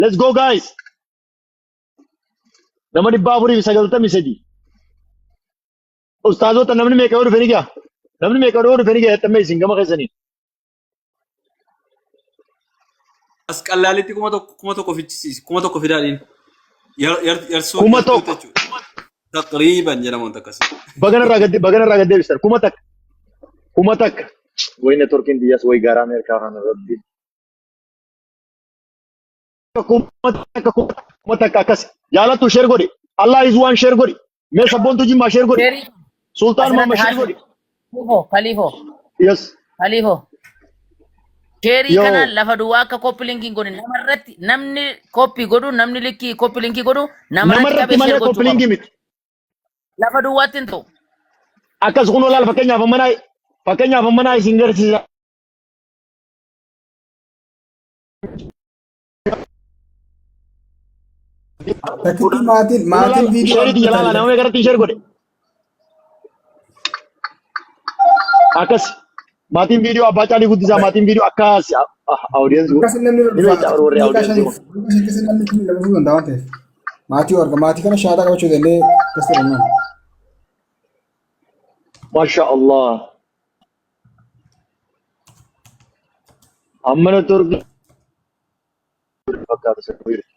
Let's go guys. Nama dhibba afurii fi sagaltamii sadii. Ustaazota namni meeqa yoo dhufanii gaa? Namni meeqa yoo dhufanii gaa xammee isin gama keessanii. As qallaallitti kuma tokko fichisiis kuma tokko fidaadhiin. Yarsuu Kuma tokko. taqriiban jedhamuun akkasii. Bagana raga deebistan. Kuma takka. Kuma takka. Wayne Turkiin diyyas way garaa Ameerikaa kana rabbi. Kuma takka akkas. Jaalatu share godhi. Allah is one share godhi. Mee sabboontu jimmaa share godhi. Sultaan Muhammad share godhi. Khalifo. Yes. Khalifo. Kerii kana lafa duwwaa akka koppii linkii godhu namarratti namni koppii godhu namni linkii koppii linkii godhu namarratti Namarratti malee koppii linkii miti. Lafa duwwaatti hin ta'u. Akkas kun olaal fakkeenyaaf manaa isin garsiisa. Fakkiin maatiin viidiyoo Sheeritti jalaala nama meeqarratti share godhe. Akkas maatiin viidiyoo abbaa caalii guddisaa maatiin viidiyoo akkas audience maatii kana shaataa qabachuu danda'e keessa dhumman. Masha Allah. Ammana turgi fakkaata sirriitti.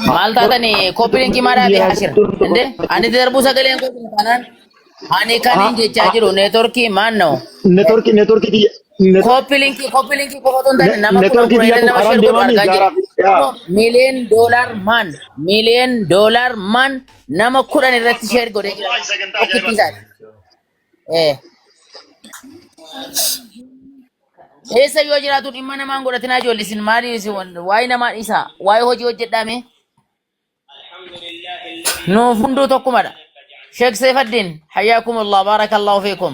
Maal taatanii koppii linkii maadhaa fi hashir. Inde ani darbuu sagaleen koppii kanaan ani kan hin jechaa jiru neetworkii maannoo. Neetworkii Koppii linkii qofatu hin taane nama kudhan nama share godhu argaa jira. Million dollar man nama kudhan irratti share godhee jira. Okkitti isaati. Eessa yoo jiraatu dhimma namaan godhatinaa ijoollisin maali waa'ee namaa dhiisaa waa'ee hojii hojjedhaame. Nuuf hunduu tokkumadha. Sheekh Saifuddin hayyakumullah barakallahu fiikum.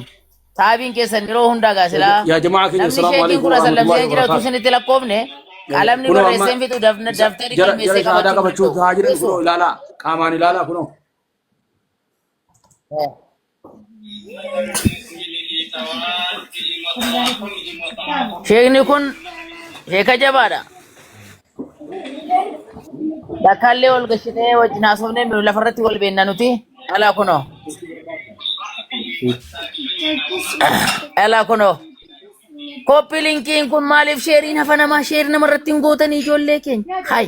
Taabiin keessan yeroo hundaa gaasilaa. Yaa jamaa keenya salaamu alaykum wa rahmatullahi wa barakatuh. Isinitti lakkoofne qalamni barreesseen fitu daftari galmeessee qabachuu qabachuu haa jiran kunoo ilaalaa qaamaan ilaalaa kunoo. Sheekni kun sheeka jabaadha. Dakkaallee ol gashitee wajjin haasofnee lafarratti wal beennaa nuti. Alaa kunoo. Alaa kunoo. Koppii linkiin kun maaliif sheeriin hafa namaa sheerii namarratti hin gootanii ijoollee keenya? Hayi.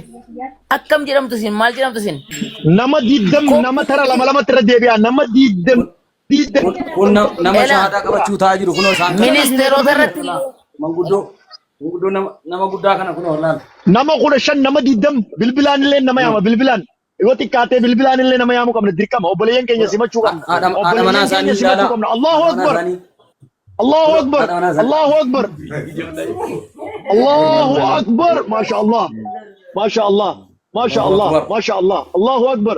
Akkam jedhamtu isin maal jedhamtu isin? Nama diddam nama tara lamatti irra deebi'a nama diddam. Kun nama shahaadaa qabachuu taa'aa jiru kunoo isaan. Ministeerota irratti. Manguddoo nama guddaa kana kunoo laal. Nama kudha shan nama diddam bilbilaan illee nama yaama bilbilaan. Yoo xiqqaatee bilbilaan illee nama yaamu qabna dirqama obboleeyyan keenya simachuu qabna. Haadha manaa isaanii ilaalaa. Allahu Akbar. Allahu Akbar. Allahu Akbar. Allahu Akbar. Masha Allah. Masha Allah. Masha Allah. Masha Allah. Allahu Akbar.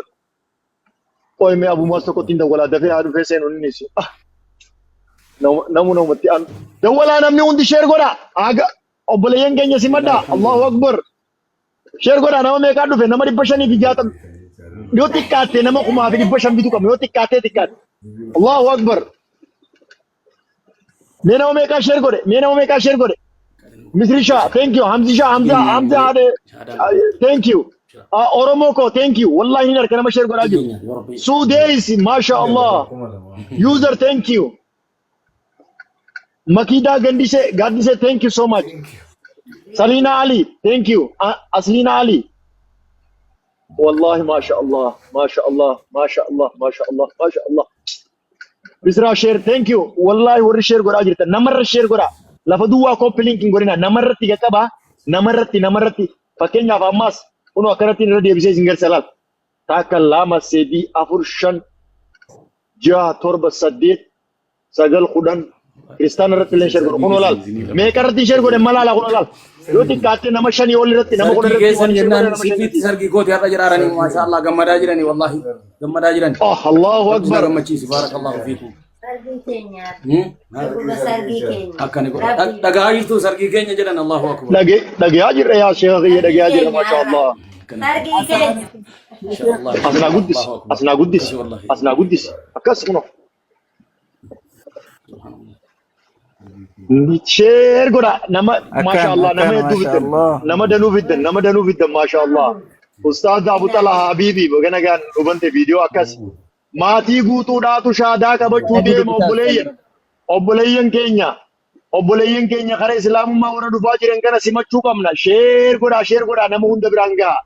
Oy me Abu Musa ko tinda wala dafee haadhu feeseen onni si. Namuna ummatti an. Dawwala namni hundi share godha. Aga obboleeyyan keenya simadha. Allahu Akbar. Share godha nama meeqa dhufe nama 560. Yoo xiqqaate nama 500 bitu qabna yoo xiqqaate. Allahu Akbar. Mee nama meeqa share godhe. Misri Shah, thank you. Hamza Hade, thank you. Oromoko, thank you. Wallahi ni narka nama share godha jiru. Sudeis, masha Allah. User, thank you. Makida Gandise, thank you so much. Salina Ali, thank you. Aslina Ali. Wallahi, masha Allah. Bisra share, thank you. Wallahi, warri share godha jirta. Namarra share godha. Lafa duwwaa koppii linkiin godhina. Namarratti qaba. Namarratti. Fakkeenyaaf ammas kunoo akkanatti irra deebisee isin garsiisa laal. Takka 2 3 4 5 6 7 8 9 10 Kristaan irratti illee share godhu kun olaal. Meeqa irratti share godhe malaala kun olaal. Yoo xiqqaatte nama 5 ol irratti nama 10 irratti Kesan jennan sifiitti sargii kooti har'a jiraaranii maashaallah gammadaa jiranii wallahi gammadaa jiran. Allahu akbar. Gammachiisi baarakallahu fiikum. Sargii keenya. Sargii keenya. Akkani godha. Dhagaa jirtu sargii keenya jedhan Allahu akbar. Dhagaa jirra yaa sheekh kiyya dhagaa jirra maashaallah. Sargii keenya. Inshaallah. Asnaa guddis. Akkas kuno. Share godha nama maashaallah nama hedduu fiddan nama danuu fiddan maashaallah. Ustaaz Abu Talha Habibi bagana gaan dhubante viidiyoo akkas maatii guutuudhaatu shaadaa qabachuu deema obboleeyyan keenya karaa islaamummaa warra dhufaa jiran kana simachuu qabna. Share godha nama hunda biraan gaha.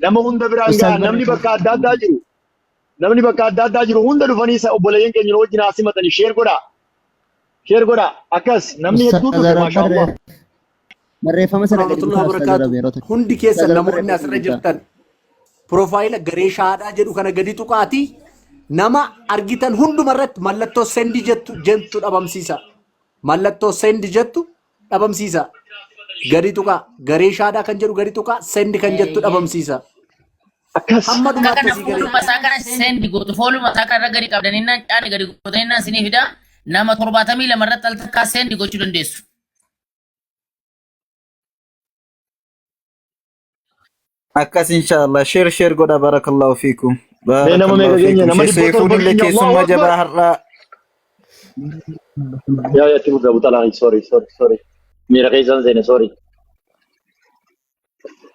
Namni bakka adda addaa jiru hunda dhufanii obboleeyyan keenya wajjin haa simatanii share godha akkas namni hedduu dhufe maashaallah. Barreeffama sana gadi barakatuh. Hundi keessan namoonni asirra jirtan profaayila garee shaadaa jedhu kana gadi tuqaati nama argitan hundumarratti mallattoo sendi jettu dhabamsiisa. Mallattoo sendi jettu dhabamsiisa. Gadi tuqaa garee shaadaa kan jedhu gadi tuqaa sendi kan jettu dhabamsiisa. Hamma dhumaatti si garee. Masaa kana sendi gootu fooluu masaa kana gadi qabdanii naan caani gadi gootanii naan sinii fida nama 72 irratti al takkaa sendi gochuu dandeessu. akkas inshallah share godha barakallahu fiikum. Nama meeqa keenya nama dhibba torba keenya keessummaa jabaa har'aa. Yaa timu Abu Talha sorry. Miira keessan seene sorry.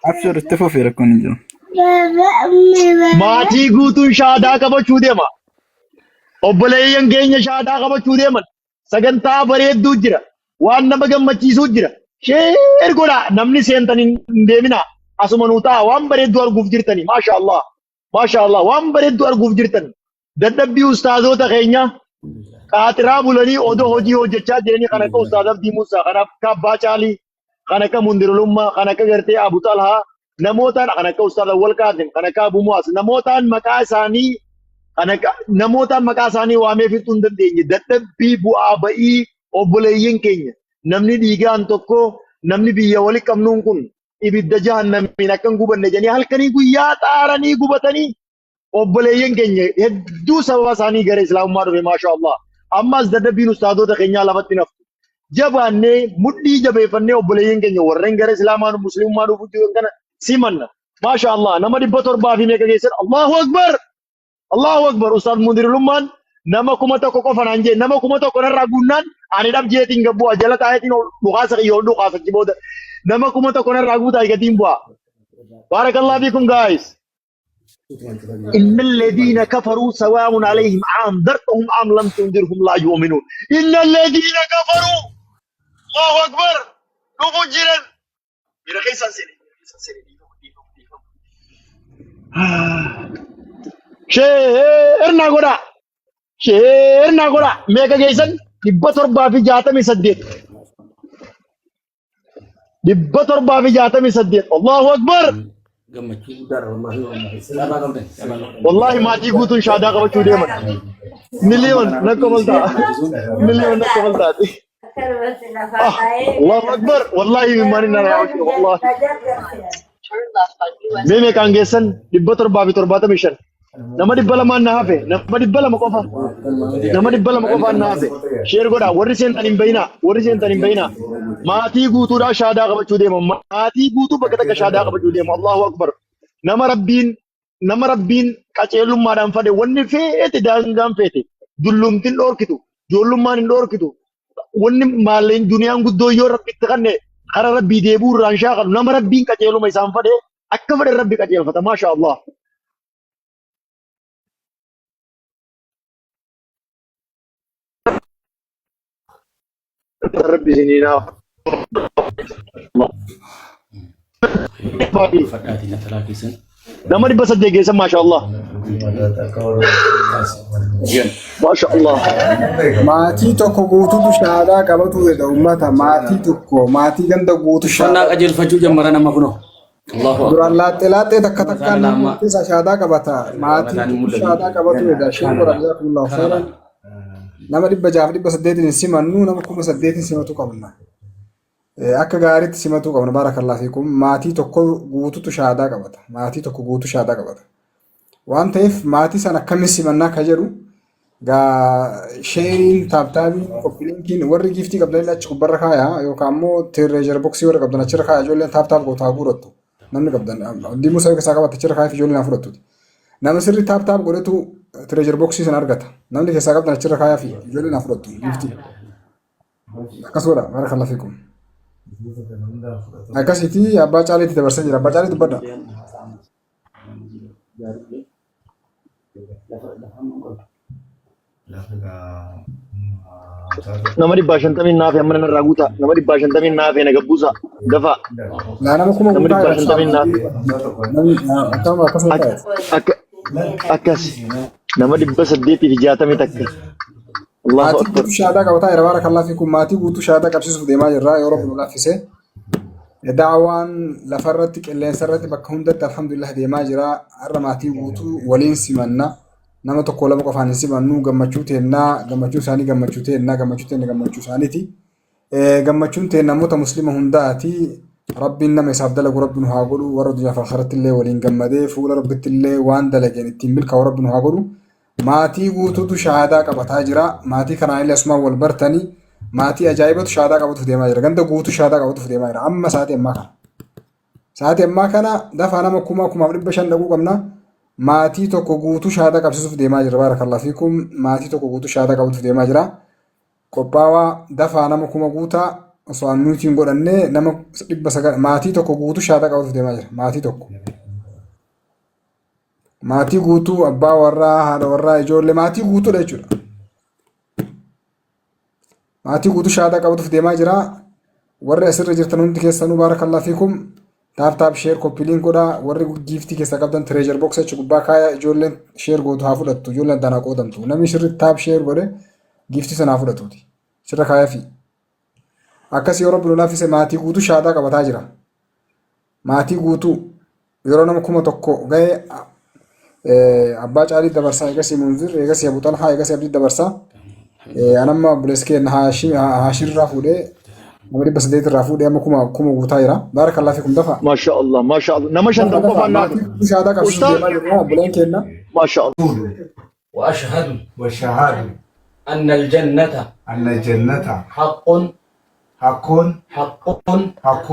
Abshir itti fufii rakkoon hin jiru. Maatii guutuun shaadaa qabachuu deema. Obboleeyyan keenya shaadaa qabachuu deeman. Sagantaa bareedduu jira. Waan nama gammachiisuu jira. Share godha namni seentan hin deemina. Asuma nuu ta'a waan bareedduu arguuf jirtani maashaallah waan bareedduu arguuf jirtan dadhabbii ustaazota keenya qaatiraa bulanii odoo hojii hojjechaa jiranii kan akka ustaaz Abdii Musaa kan akka Abbaa Caalii kan akka Mundirulummaa kan akka gartee Abu Talhaa namootaan kan akka ustaaz Awwal Qaasim kan akka Abu Mu'aaz namootaan maqaa isaanii waamee fixuu hin dandeenye dadhabbii bu'aa ba'ii obboleeyyan keenya namni dhiigaan tokko namni biyya walitti qabnuun kun ibidda jahannamiin akkan gubanne jedhanii halkanii guyyaa xaaranii gubatanii obboleeyyan keenya hedduu sababa isaanii gara islaamummaa dhufe maashaallah. Ammas dadhabbiin ustaazota keenyaa lafatti naftu. Jabaannee mudhii jabeeffannee obboleeyyan keenya warreen gara islaamaa muslimummaa dhufuuf jiran kana simanna. Maashaallah nama 700 fi meeqa keessan Allahu Akbar ustaaz Mundirulummaan nama 1000 qofa naan jee nama 1000 narraa guunnaan ani dhabjeetiin gabbuu jala taayetiin dhukaasa qiyyoo dhukaasa booda. Nama 1000 narraa guutaa gatiin bu'a. Barakallahu fiikum guys. إن الذين كفروا سواء عليهم أنذرتهم أم لم تنذرهم لا يؤمنون. إن الذين كفروا الله أكبر نفجرا. ميرا كيسان سيني. شيرنا غدا ميكا كيسان يبطر بافي جاتمي سديت. دبتر بافي جاتمي سديت الله أكبر. والله ما تيجوتون شادا قبل ديما مليون نكملتا الله أكبر والله ماني نراوش والله ميمي كان جيسن دبتر بافي ترباتا ميشن nama dhibba lamaan na hafe nama dhibba lama qofa na hafe sheer godha warri seentan hin bayina maatii guutuudha shaadaa qabachuu deema maatii guutuu bakka takka shaadaa qabachuu deema Allahu Akbar nama rabbiin qaceelummaadhaan fade wanni feete daangaan feete dullumtiin dhoorkitu joollummaan hin dhoorkitu wanni maalleen duniyaan guddoo yoo rabbitti kanne kara rabbii deebuu irraan shaaqalu nama rabbiin qaceeluma isaan fade akka fade rabbi qaceelfata maasha Allah. ربي زينينا لما نبى صدق يسمى ما شاء الله ما شاء الله maatii tokko guutuutu shaadaa qabatu jedha ummata maatii ganda guutu Shannaa qajeelfachuu jammara nama kunoo. Allahu Akbar. duraan laaxee takka takkaan namootis shaadaa qabata maatii shaadaa qabatu jedha shukran jazakumullahu khairan nama 600 simannu nama 800 simatu qabna. Akka gaariitti simatu qabna barakallahu fiikum. Maatii tokko guututu shahaadaa qabata. Maatii tokko guutuu shahaadaa qabata. Waan ta'eef maatii sana akkamiin simannaa ka jedhu gaa sheeriin taaptaabiin koppilinkiin warri giftii qabdan achi gubbarra kaayaa yookaan immoo treasure boxii warra qabdan achirra kaayaa ijoolleen taaptaap gootaa guurattu. Namni qabdan diimuu isaa keessaa qabata achirra kaayaa fi ijoolleen haa fudhattuuti. Nama sirri taaptaap godhatu treasure boxii sana argata. Namni keessaa qabdan achirra kaayaa fi ijoolleen haa fudhattu giftii. Akkasuma barakallahu fiikum. Akkasitti abbaa caaliitti dabarsan jira. Abbaa caalii dubbadha. Nama 550 naafe amma nan raaguuta. Nama 550 naafe na gabbuusa. Gafa. Nama kuma Nama guutaa 550 naafe. akkasuma ta'e. Akkas. Nama 860 takka. Allahu Maatii akbar. guutuu shahaadaa qabataa jira barakallahu fiikum. Maatii guutuu shahaadaa qabsiisuuf deemaa jirra yeroo kun laaffisee. Daawaan lafarratti qilleensarratti bakka hundatti alhamdulillah deemaa jira. Har'a maatii guutuu waliin simanna. Nama tokko lama qofaan hin simannu gammachuu teennaa gammachuu isaanii gammachuu teennaa gammachuu teennaa gammachuu isaaniiti. Gammachuun teen namoota muslima hundaati. Rabbiin nama isaaf dalagu rabbiin haa godhu warra dunyaa fi akhiratti illee waliin gammadee fuula rabbitti illee waan dalageen ittiin milkaa'u rabbiin haa godhu. Maatii guutuutu shahaadaa qabataa jira. Maatii kanaan illee asumaan wal bartanii maatii ajaa'ibatu shahaadaa qabatuuf deemaa jira. Ganda guutuu shahaadaa qabatuuf deemaa jira. Amma sa'aatii ammaa kana. Sa'aatii ammaa kana dafaa nama 5,500 dhaquu qabna. Maatii tokko guutuu shahaadaa qabsiisuuf deemaa jira barakallahu fiikum. Maatii tokko guutuu shahaadaa qabatuuf deemaa jira. Qophaawaa dafaa nama 1,000 guutaa osoo annuutiin godhannee nama 900 maatii tokko guutuu shahaadaa qabatuuf deemaa jira. Maatii tokko. Maatii guutuu abbaa warraa haadha warraa ijoollee maatii guutuudha jechuudha. Maatii guutuu shahaadaa qabatuuf deemaa jira. Warri asirra jirtan hundi keessanuu barakallahu fiikum. Taap sheer koppiliin godha warri giftii keessa qabdan treasure box achi gubbaa kaaya ijoolleen sheer gootu haa fudhattu ijoolleen danaa qoodamtu namni shirri taap sheer godhe giftii sana haa fudhatuuti shirra kaaya fi akkas yeroo bilolaafise maatii guutuu shahaadaa qabataa jira maatii guutuu yeroo nama 1,000 ga'e abbaa caalii dabarsaa eegasii munzir eegasii abu talhaa eegasii abdii dabarsaa anamma buleskeen haashirraa fuudhee nama 800 irraa fuudhee amma 1,000 guutaa jira. Barakallahu fiikum dafa. Masha Allah, masha Allah. Nama 5 qofaan naafe. Shahaadaa qabsiisuuf deemaa jirra buleen kenna. Masha Allah. وأشهد وشهادة أن الجنة أن الجنة حق حق حق حق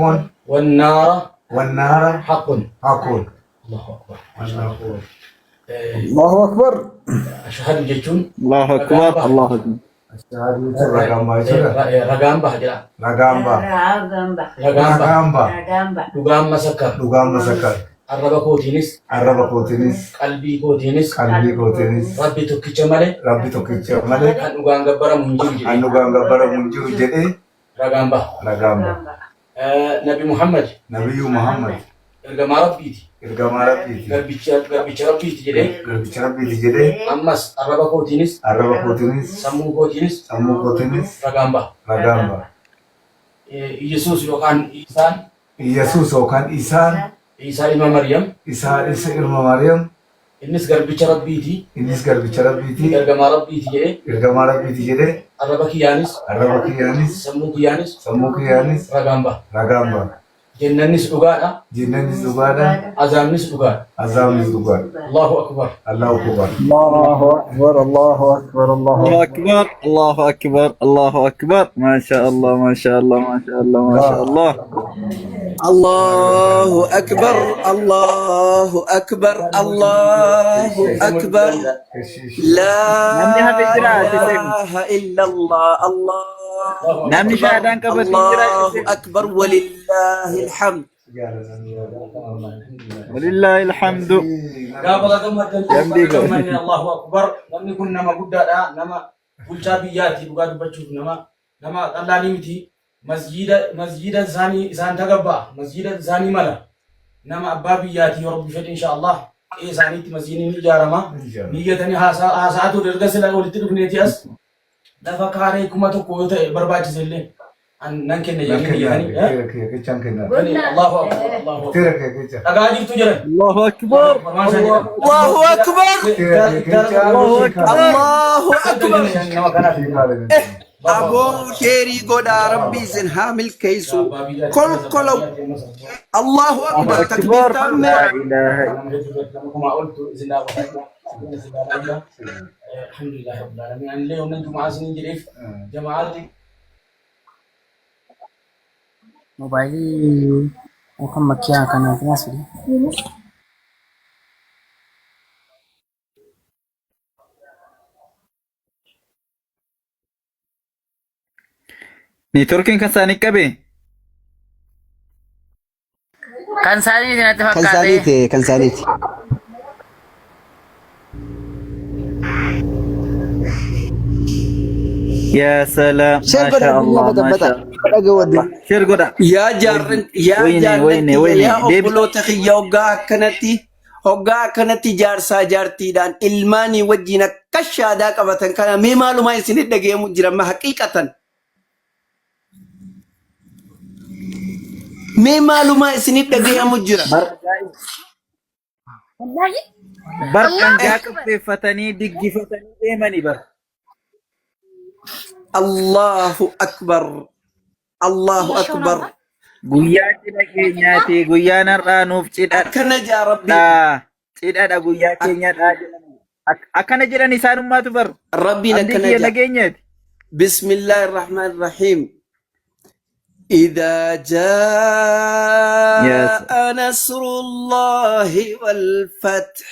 والنار والنار حق. حق. الله أكبر. Allahu akbar. أشهد جتون Allahu akbar. Allahu akbar. الشهادة رقم رقام بهجرة رقم Ragamba. رقم Ragamba. رقام مسكر رقم مسكر الرب كوتينس الرب كوتينيس قلبي كوتينس قلبي كوتينيس ربي توكيتش مالي ربي توكيتش مالك كان رقام جبرة منجر جدي أنو غنغبر منجو جدي رقام به رقم نبي محمد نبي محمد إرجع ربيتي إرجما ربي قلبي ربيتي جدي قلبي ربي جدي أمس الرب كوتينس الرب كوتينيس سمو كوتينس سمو كوتينيس رقام به رقم يسوع يوكان إنسان يسوع وكان إنسان عيسى إمام مريم إسحاق إلما مريم الناس قلبي ربيتي إنس قلبي ربي إرجع ربيتي جدي إرجما ربي جدي الرب كيانس الرب كيانيس سمو كيانس سمو كيانيس رقام به رقم جننس دغادا جنني زبادة عذابنس دغادا عزام زبادة الله أكبر الله أكبر Allahu akbar. Allahu akbar. Allahu الله أكبر الله أكبر الله أكبر ما شاء الله ما شاء الله ما شاء الله ما شاء الله الله أكبر الله أكبر الله أكبر لا إله إلا الله الله نعم شهادان قبل الله أكبر ولله الحمد ولله الحمد الله أكبر نمني كنا ما قد نما بلشا بياتي بقى بتشوف نما الله نمتي مسجد زاني زان تجبا مسجد زاني ملا نما أبا بياتي ورب فد إن شاء الله إيه زاني مسجد نجارما نيجتني هاساتو درجة سلا ولتر بنيتياس دفع كاري كم تو كويت برباج زلة ننكن Nan يجري kenna. يعني Kichan kenna. الله أكبر الله أكبر Tira kicha. أقاعد تجري الله أكبر ما شاء الله الله أكبر Tira kicha. الله أكبر Akbar. أبو شيري قدا ربي زن حامل كيسو كل كلو الله أكبر تكبير تام لا إله كما قلت الحمد لله رب العالمين يعني اليوم نجم عازمين جريف جماعتي موبايلي محمد كيا كان في ناس نيتوركين كساني كبي كان سالي دي نتفق كان ساليتي كان ساليتي يا سلام ما شاء الله ما شاء الله شير قدا يا جارن يا ويني يا أبلو تخي هوغا كنتي جارسا جارتي دان إلماني وجينا كشادا كبتن كان مي معلومة يسند دقيقة مجرم حقيقة مي معلومة يسند دقيقة مجرم بركان جاك في فتني دقي فتني ديماني بر الله أكبر الله أكبر guyyaatti dhageenyaati guyyaan har'aa nuuf cidha akkana jaa rabbi cidhadha guyyaa keenyadha akkana jedhan isaanummaatu bar rabbiin akkana jaa dhageenyaati bismillaahi irrahmaani irrahiim إذا جاء نصر الله والفتح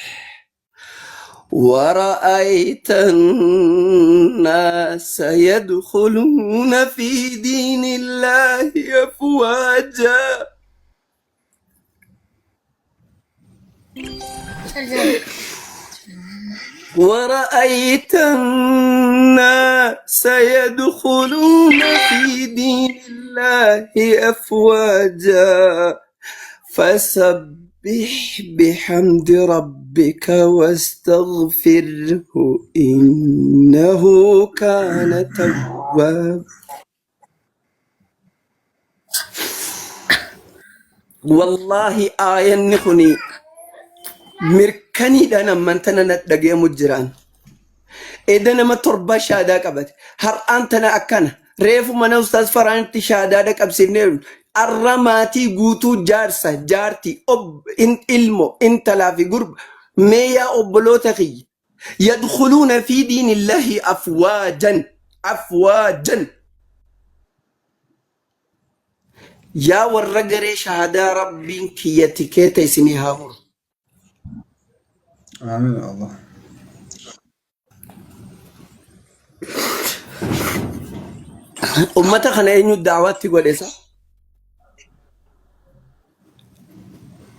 ورأيت الناس يدخلون في دين الله أفواجا ورأيت الناس يدخلون في دين الله أفواجا فسبح بحمد ربك واستغفره إنه كان توابا والله آية نخني مركني دانا من تنا ندقي مجران إذا نما تربى شهادة قبت هر أنتنا أكنا ريف من أستاذ فرانت شهادة قبل سنين الرماتي قوتو جارسة جارتي إن إلمو إن تلافي قرب ميا أبلوتخي يدخلون في دين الله أفواجا أفواجا يا ورقري شهادة ربي كيتي كيتي سنها هور آمين يا الله. أمتا خنا إنو الدعوات تقول إيسا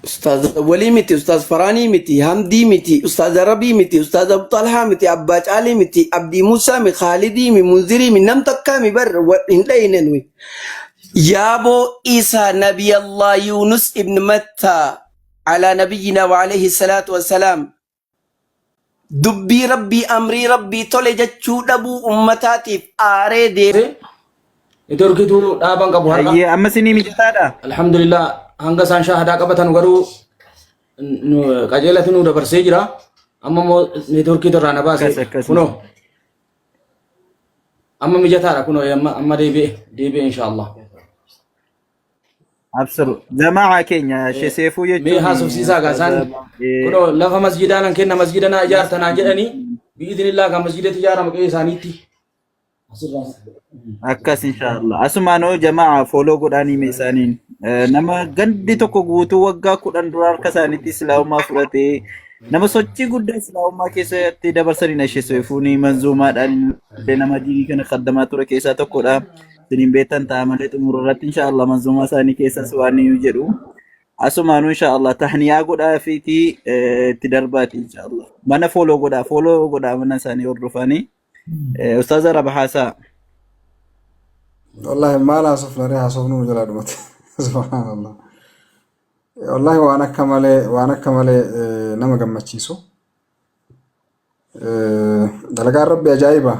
أستاذ ولي متي أستاذ فراني متي همدي متي أستاذ ربي متي أستاذ أبو طلحة متي أباج علي متي عبدي موسى من خالدي من منذري من نم تكا مبر وإن لا ينوي يابو إيسا نبي الله يونس ابن متى على نبينا وعليه الصلاة والسلام دبي ربي أمري ربي تولي جتشو دبو أمتاتي آري دير إدوركتو دابان قبو هرقا أيه أما سني مجتادا الحمد لله هنگا سان شاهدا قبتن غرو قجلتنو دبر سيجرا أما مو إدوركتو رانا باسي كنو أما مجتارا كنو أما ديبي إن شاء الله absolute جماعة كينيا شي سيفو يجو مي حاسب سيسا غاسان كنو لفا مسجدانا كنا مسجدنا اجارتنا جدني باذن الله كان مسجد تجاره مكي سانيتي akkas inshallah asumaanoo jamaa follow godhaanii meesaniin nama gandi tokko guutuu waggaa 10 dura harka isaaniitti islaamummaa fudhatee nama sochii guddaa islaamummaa keessatti dabarsanii asheessuufuuni manzuumaadhaan nama diinii kana qaddamaa ture keessaa tokkodha sinin beetan taamalee xumurratti inshallah manzuumaa isaanii keessas waan yu jedhu asumaanoo inshallah tahniyaa godhaa fiiti itti darbaati inshallah mana follow godhaa mana isaanii hordofanii أستاذ ربح حساء والله ما لا صفنا ريها صفنو جلال مت سبحان الله والله وأنا كمالي نما جمعتشيسو دلقا ربي أجايبة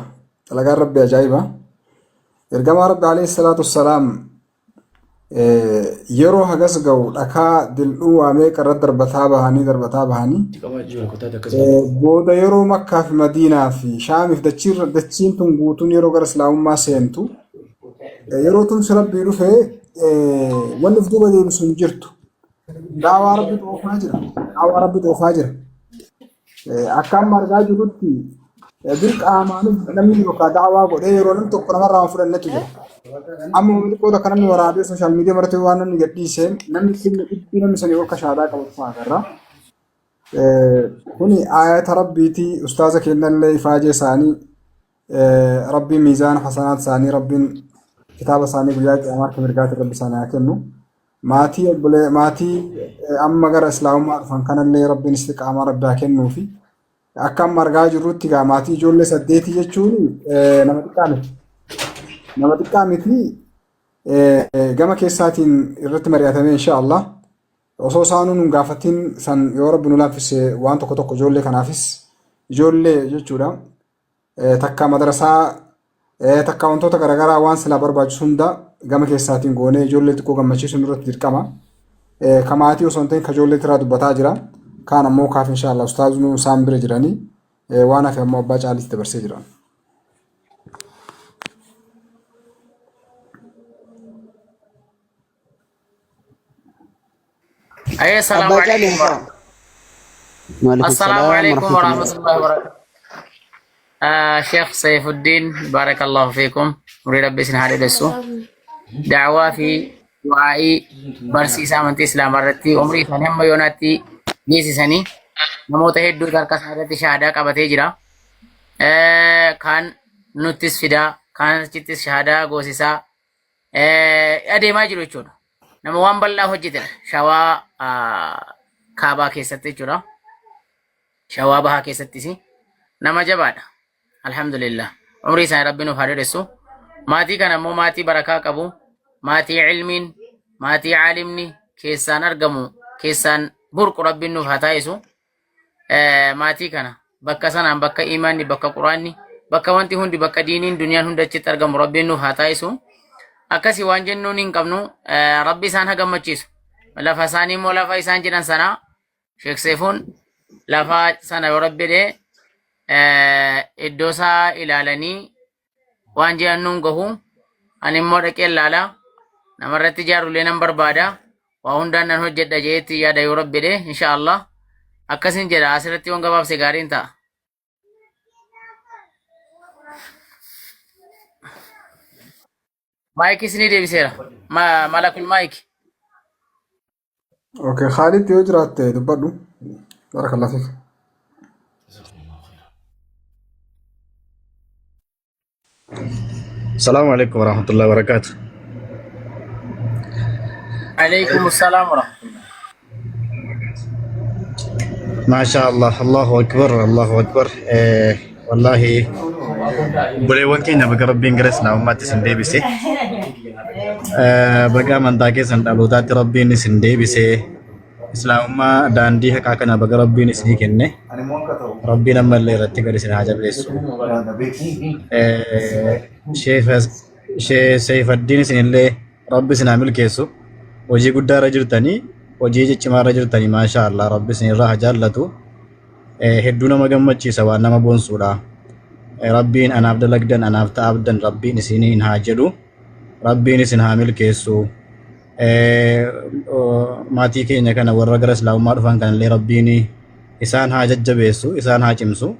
ergamaa rabbi alayhi salaatu wassalaam yeroo hagas ga'u dhakaa dildhuu waamee qarra darbataa bahanii booda yeroo Makkaa fi Madiinaa fi Shaamiif dachiin tun guutuun yeroo gara Islaamummaa seentu yeroo tun rabbii dhufee wanni of duuba deebisu hin jirtu. Daawaa rabbi xoofaa jira. Akka amma argaa jirrutti dirqamaan namni yookaan daawaa godhee yeroo namni tokko namarraa fudhannetu jira. Amma qooda kan namni waraabee sooshaal miidiyaa martee waan namni gadhiiseen namni sinni dhibbii namni sanii akka shaadaa qabatu fa'aa agarra. Kuni ayata rabbiiti ustaaza kennallee ifaajee isaanii rabbiin miizaan hasanaat isaanii rabbiin kitaaba isaanii guyyaa qiyaamaa akka mirgaatti rabbi isaanii haa kennu. Maatii amma gara islaamummaa dhufan kanallee rabbiin istiqaamaa rabbi haa kennuufi akka amma argaa jirrutti gaa maatii ijoollee 8 jechuun nama xiqqaa miti gama keessaatiin irratti mari'atame inshaallah osoo isaanuu nun gaafatiin san yoo rabbi nu laaffise waan tokko ijoollee kanaafis ijoollee jechuudha takka madarasaa takka wantoota garaagaraa waan silaa barbaachisu hunda gama keessaatiin goonee ijoollee xiqqoo gammachiisuun irratti dirqama kamaatii osoo hin ta'in ka ijoollee irraa dubbataa jira kaan ammoo kaaf inshaallah ustaaznu isaan bira jiranii waan hafe ammoo abbaa caalitti dabarsee jiran. السلام عليكم. السلام عليكم ورحمة الله وبركاته. شيخ سيف الدين بارك الله فيكم. أريد ربي سنهار دسو دعوة في دعائي برسي سامنتي إسلام رتي عمري فنهم يوناتي نيسي سني نموت هيدو كركس هذا شهادة كبتي جرا كان نوتس فدا كان تشتس شهادة غوسيسا أدي ما جرو چون nama waan bal'aa hojjetan shawaa kaabaa keessatti jechuudha. Shawaa bahaa keessattis nama jabaadha. Alhamdulillah. Umrii isaanii rabbi nuuf haa dheeressu. Maatii kana immoo maatii barakaa qabu, maatii ilmiin, maatii caalimni keessaan argamu, keessaan burqu rabbiin nuuf haa taasisu. Maatii kana bakka sanaan bakka imaanni, bakka quraanni, bakka wanti hundi, bakka diiniin duniyaan hunda achitti argamu rabbiin nuuf haa taasisu. Akkasii waan jennuun hin qabnu rabbi isaan haa gammachiisu. Lafa isaanii immoo lafa isaan jedhan sana Sheek Seefuun lafa sana yoo rabbi jedhee iddoo isaa ilaalanii waan jedhannuun gahu ani immoo dhaqee ilaala namarratti ijaarullee nan barbaada waa hundaan nan hojjedha jeetti yaada yoo rabbi jedhee inshaallah akkasin jedha asirratti waan gabaabse gaariin ta'a. Mike isini deebiseera. Malakul Mike. Okay, Khalid yoo jiraatte dubbadhu. Barakallah fiik. Assalamu alaikum warahmatullahi wabarakatuh. Alaikum assalam warahmatullahi. Masya Allah, Allahu Akbar, Allahu Akbar. Wallahi buleewwan keenya baga rabbiin gara islaamummaatti isin deebise baga amantaa keessan dhalootaatti rabbiin isin deebise islaamummaa daandii haqaa kana baga rabbiin isinii kenne rabbiin ammallee irratti gad isin haa jabeessu Seefaddiin isinillee rabbi isin haa milkeessu hojii guddaa irra jirtanii hojii ciccimaa irra jirtanii maasha Allah rabbi isin irraa haa jaallatu hedduu nama gammachiisa waan nama boonsuudha Rabbiin anaaf dalagdan anaaf ta'abdan rabbiin isiniin haa jedhu rabbiin isin haa milkeessu maatii keenya kana warra gara islaamummaa dhufan kanallee rabbiin isaan haa jajjabeessu isaan haa cimsu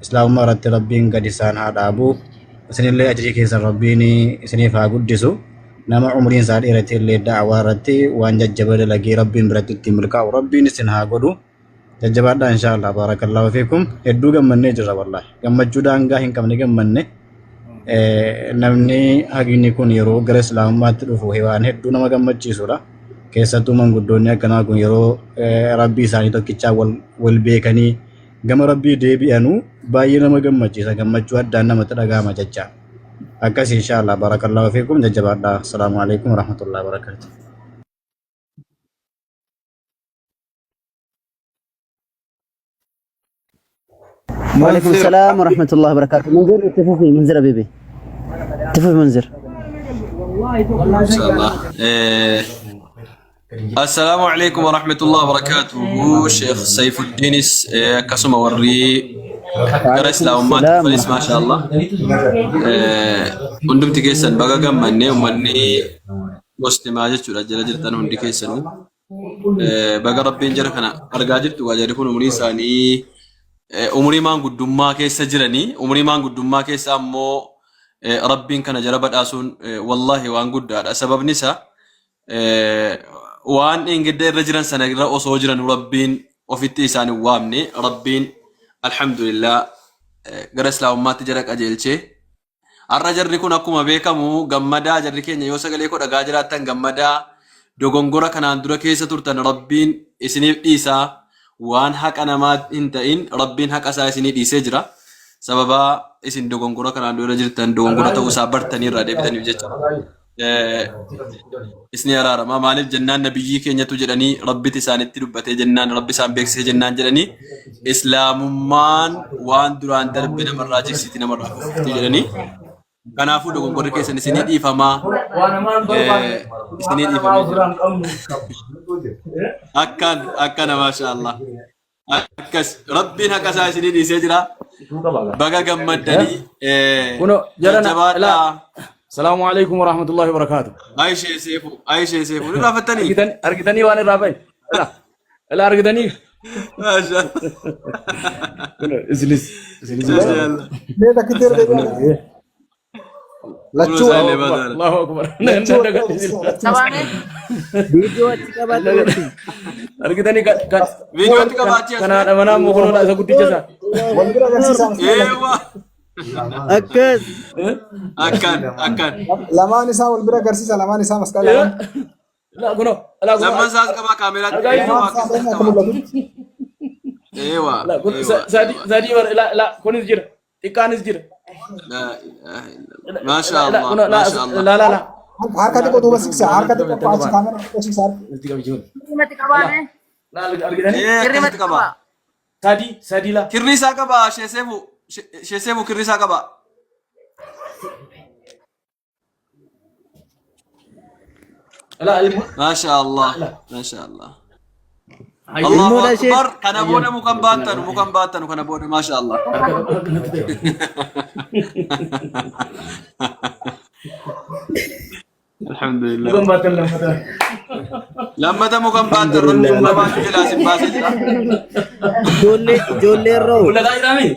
islaamummaa irratti rabbiin gad isaan haa dhaabu isinillee ajrii keessan rabbiin isiniif haa guddisu nama umriin isaa dheerate illee da'awaa irratti waan jajjaba dalagee rabbiin biratti ittiin milkaa'u rabbiin isin haa godhu jajjabaadha inshaallah barakallahu fiikum hedduu gammannee jirra wallahi gammachuu daangaa hin qabne gammanne namni hagini kun yeroo gara islaamummaatti dhufu waan hedduu nama gammachiisudha keessattuu manguddoonni akkanaa kun yeroo rabbii isaanii tokkichaa wal beekanii gama rabbii deebi'anuu baay'ee nama gammachiisa gammachuu addaan namatti dhagahama jecha akkas inshaallah barakallahu fiikum jajjabaadha assalaamu alaikum warahmatullahi wabarakatuh. وعليكم السلام ورحمة الله وبركاته. منذر تفوفي منذر أبيبي تفوفي منذر إن شاء الله. السلام عليكم ورحمة الله وبركاته. شيخ سيف الدين كسم وري كرس لأمات فليس ما شاء الله. undum tikesan baga gammanne ummanni muslimaa jechuudha jala jirtan hundi keessanuu baga rabbiin jara kana argaa jirtu waajjirri kun umurii isaanii umurii maanguddummaa keessa jiranii umurii maanguddummaa keessa ammoo rabbiin kana jara badhaasuun wallahi waan guddaadha sababni isaa waan ingidda irra jiran sana irra osoo jiran rabbiin ofitti isaanii waamne rabbiin alhamdulillah gara islaamummaatti jara qajeelchee arra jarri kun akkuma beekamu gammadaa jarri keenya yoo sagalee koo dhagaa jiraattan gammadaa dogongora kanaan dura keessa turtan rabbiin isiniif dhiisaa waan haqa namaa hin ta'in rabbiin haqa isaa isinii dhiisee jira sababa isin dogongora kanaan dura jirtan dogongora ta'uu isaa bartanii irraa deebitaniif jecha isni araarama maaliif jennaan nabiyyii keenyatu jedhanii rabbitti isaanitti dubbatee jennaan rabbi isaan beeksisee jennaan jedhanii islaamummaan waan duraan darbe namarraa jigsiti namarraa fufti jedhanii kanaafuu dogongorri keessan isinii dhiifamaa isinii dhiifamee akkana maashaallah akkas rabbiin haqa isaa isinii dhiisee jira baga gammaddanii jajjabaadhaa. السلام عليكم ورحمة الله وبركاته. عايشة سيفو لا فتني أرجتني وأنا رابع لا أرجتني ما شاء الله إزلس ليه كتير لا تشوف الله أكبر فيديو اتكبات أرجتني فيديو اتكبات كان أنا ما مخلون هذا كنت جزا ايوه أكد لما نساء والبرا كرسي لما نساء مسكال لا كنو لا لما ساز كما كاميرا ايوه لا زادي لا كون يزجر تكان يزجر ما شاء الله ما شاء الله لا حركتك تو بس حركتك पांच कैमरा कोशिश sir mati kabane لا أرجتني كرمت كبا سادي لا كريسا كبا شيسيبو كريسا كبا لا ما شاء الله ما شاء الله الله أكبر كان أبونا مكان وكان أبونا ما شاء الله الحمد لله لما تمو كم باتر لما باتر لازم باسل جولي رو ولا لا يرامي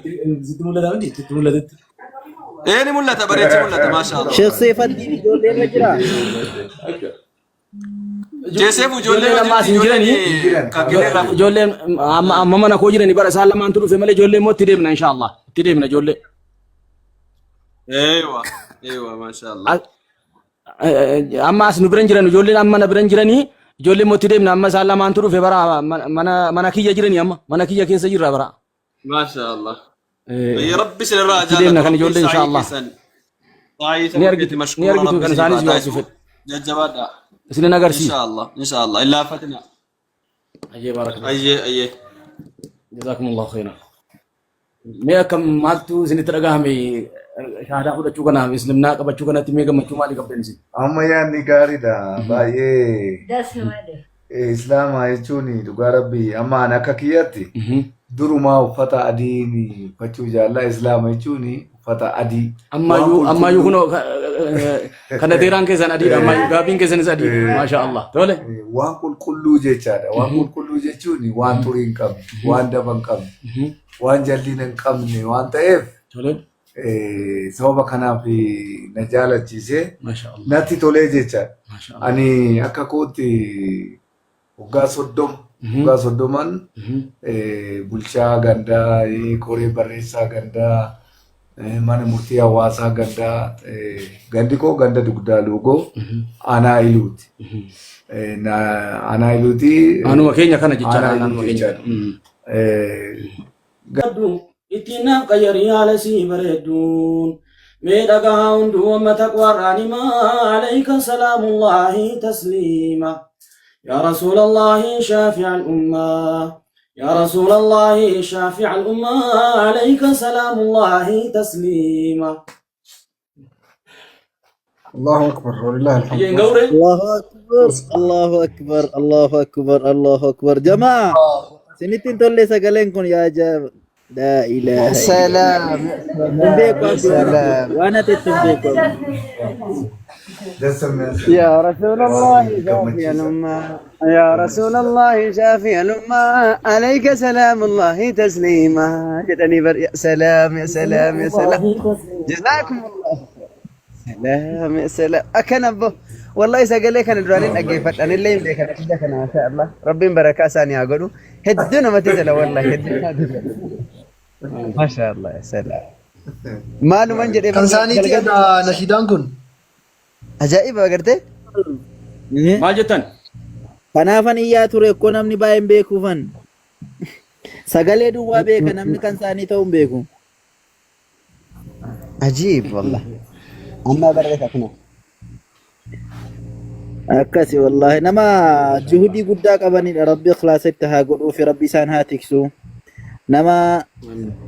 ولا ايه ني مولتا بريتي مولتا ما شاء الله شيخ سيف الدين جولي رجرا جيسيفو جولي لما سنجرني جولي أما أنا كوجرني برا سال لما أنتوا في ملء جولي مو تديمنا إن شاء الله تديمنا جولي ايوه ما شاء الله أما سنبرن جراني جولي أما نبرن جراني جولي مو تديمنا أما سال لما أنتوا في برا منا كي جراني أما منا كي كيس جرا برا ما شاء الله يا ربي سر الراجل تديمنا كان جولي إن شاء الله طايت مشكور ربي ججبادا سننا قرسي إن شاء الله إلا فتنا أيه بارك الله أيه جزاكم الله خيرا मैं कम मालतू जिन्हें तरह का हमें शादा खुदा चुका ना इसलिए ना कब चुका ना तुम्हें कम चुमा नहीं कब से amma yaa ni gaariidha baay'ee das wade islaama jechuun dhugaa rabbii amma an akka kiyyatti durumaa uffata adii uffachuu jaallaa islaama jechuun uffata adii amma yuu kuno kana deeraan keessan adii amma gaabiin keessanis adii maasha Allah tole waan qulqulluu jechaadha waan qulqulluu jechuun waan xurii hin qabne waan daba hin qabne waan jalliin hin qabne waan ta'eef sababa kanaaf na jaalachiisee natti tolee jechaadha ani akka kootti waggaa soddoman bulchaa gandaa koree barreessaa gandaa mana murtii hawaasaa gandaa gandi koo ganda dugdaa loogoo aanaa iluuti aanaa iluuti aanuma keenya kana jechaadha gadu itinaaf qayyari haala sii bareedduun mee dhagaa hunduu amma taqwaarraani maalayka salaamullaahi tasliima yaa rasuulallaahi shaafi'a al-ummaa يا رسول الله شافع الأمة عليك سلام الله تسليما الله أكبر ولله الحمد. Yen gaure. الله أكبر الله أكبر الله أكبر الله أكبر جماعة سنتين تولي سقلينكم يا جاب لا إله إلا سلام الله سلام وأنا تتبعكم يا رسول الله شافي الأمة يا رسول الله شافي الأمة عليك سلام الله تسليما جدني يا سلام يا سلام يا سلام جزاكم الله سلام يا سلام أكنبه والله سأقول أنا درانين أجيفت أنا اللي يملك أنا ما شاء الله ربي بركة ثانية أقوله هدنا ما تزلا والله هدنا ما شاء الله يا سلام ما له من جري كان ثاني تيجا نشيدان كن. عجائب أقرته Maal jettan? kanaafan iyyaa ture ko namni baay'een beekuufan sagalee duwwaa beeka namni kan isaanii ta'uun beeku عجيب والله أما بركة كنا akkasi wallahi nama juhudii guddaa qabanidha rabbi ikhlaasatti haa godhuu fi rabbi isaan haa tiksu nama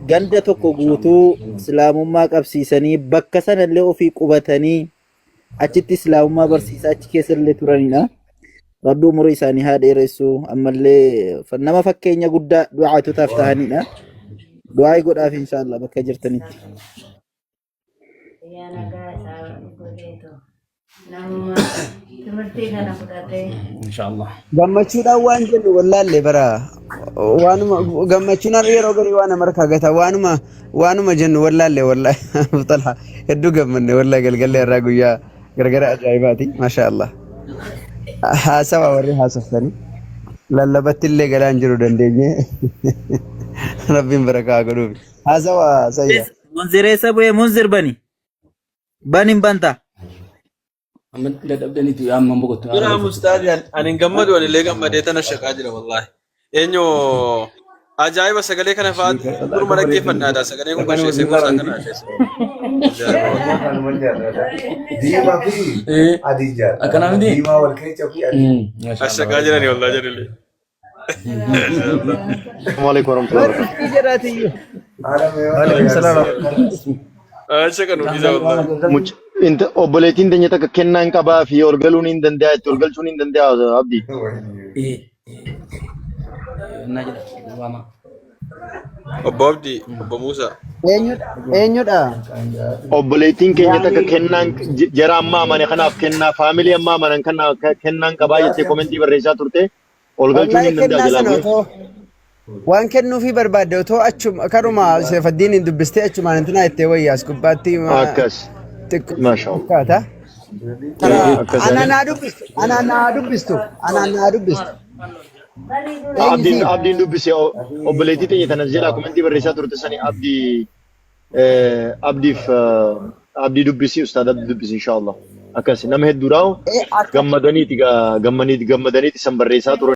ganda tokko guutuu islaamummaa qabsiisanii bakka sanallee ofii qubatanii achitti islaamummaa barsiisaa achi keessallee turanidha rabbi umurii isaanii haa dheeressu ammallee nama fakkeenya guddaa du'aatotaaf ta'anidha du'aa godhaaf inshallah bakka jirtanitti Yaa nagaa isaa godheetu. Namuma timirtii kana fudhatee. Inshallah. gammachuudhaan waan jennu wallaalle bara waanuma gammachuun har'a yeroo garii waan markaa gata waanuma jennu wallaalle wallaahi talha hedduu gammanne wallaahi galgalee irraa guyyaa gargara ajaa'ibaati maasha Allah haasawa warri haasaftanii lallabatti illee galaan jiru dandeenye rabbiin barakaa godhuuf haasawa sayya munziree sabu'ee munzir banin banta Amma dadhabdaniitu amma boqotu. Dura mustaadi ani gammadu ani illee gammadee tana shaqaa jira wallahi. Eenyu ajaa'iba sagalee kana fa'aa duruma dhaggeeffannaadha sagalee kun qasheessee gosa kana Diimaa fi adii jaal. Akkanaa miti? Diimaa wal keessa fi adii. shaqaa jirani wallahi jirillee. Assalamu alaikum warahmatullahi wabarakatuh. Shaqa nu biza wallahi. Obboleettiin teenya takka kennaan qabaa fi ol galuun hin danda'a itti ol galchuun hin danda'a abdii. Obbo Abdii, Obbo Muusaa. eenyudha Obboleettiin keenya takka kennaan jara amma amane kanaaf kennaa faamilii amma amanan kanaaf kennaan qabaa jettee komentii barreessaa turte ol galchuun hin danda'a jedhamu. waan kennuufi barbaadde otoo achuma karuma Seefaddiin hin dubbistee achumaan intinaa ittee wayyaas gubbaatti Akkas. Maashaallah. fakkaata. Ana naa dubbistu. Abdiin dubbise obboleettii teenya tanas jedha komentii barreessaa turte sani abdii dubbisi ustaad abdii dubbisi inshaallah. Akkas nama hedduudhaa gammadaniiti san barreessaa turan.